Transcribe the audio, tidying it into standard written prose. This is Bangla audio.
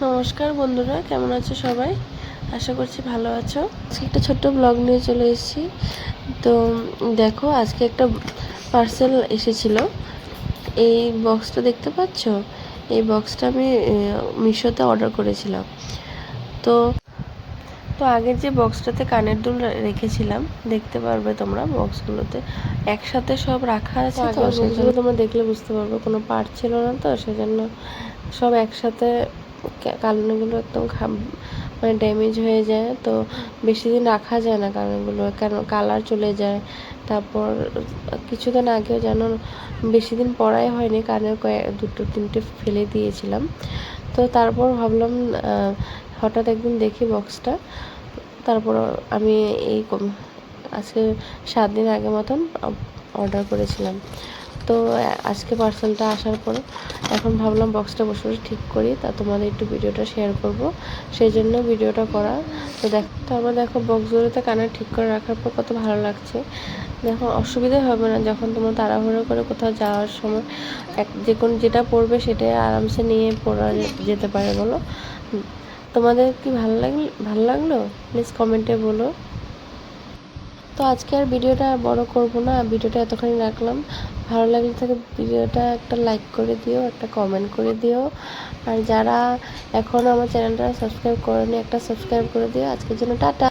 নমস্কার বন্ধুরা, কেমন আছো সবাই? আশা করছি ভালো আছো। আজকে একটা ছোট্ট ব্লগ নিয়ে চলে এসেছি। তো দেখো, আজকে একটা পার্সেল এসেছিল। এই বক্সটা দেখতে পাচ্ছ? এই বক্সটা আমি মিশোতে অর্ডার করেছিলাম। তো তো আগের যে বক্সটাতে কানের দুল রেখেছিলাম, দেখতে পারবে তোমরা বক্সগুলোতে একসাথে সব রাখা আছে। তো বক্সগুলো তোমরা দেখলে বুঝতে পারবে কোনো পার্ট ছিল না, তো সেজন্য সব একসাথে কানেরগুলো একদম মানে ড্যামেজ হয়ে যায়। তো বেশি দিন রাখা যায় না কানেরগুলো, কেন কালার চলে যায়। তারপর কিছুদিন আগেও যেন বেশি দিন পরাই হয়নি, কানের দুটো তিনটে ফেলে দিয়েছিলাম। তো তারপর ভাবলাম, হঠাৎ একদিন দেখি বক্সটা। তারপর আমি এই আজকে 7 দিন আগে মতন অর্ডার করেছিলাম। তো আজকে পার্সেলটা আসার পর এখন ভাবলাম বক্সটা বসে বসে ঠিক করি, তা তোমাদের একটু ভিডিওটা শেয়ার করব, সেই জন্য ভিডিওটা করা। তো তারপর দেখো বক্সগুলোতে কানের ঠিক করে রাখার পর কত ভালো লাগছে। দেখো, অসুবিধা হবে না যখন তোমরা তাড়াহুড়ো করে কোথাও যাওয়ার সময় যেটা পড়বে সেটাই আরামসে নিয়ে পড়া যেতে পারে। বলো, তোমাদের কি ভালো লাগলো? প্লিজ কমেন্টে বলো। তো আজকে আর ভিডিওটা বড় করব না, ভিডিওটা এতখানি রাখলাম। ভালো লাগলে থাকে ভিডিওটা একটা লাইক করে দিও, একটা কমেন্ট করে দিও। আর যারা এখনও আমার চ্যানেলটা সাবস্ক্রাইব করেনি, একটা সাবস্ক্রাইব করে দিও। আজকের জন্য টাটা।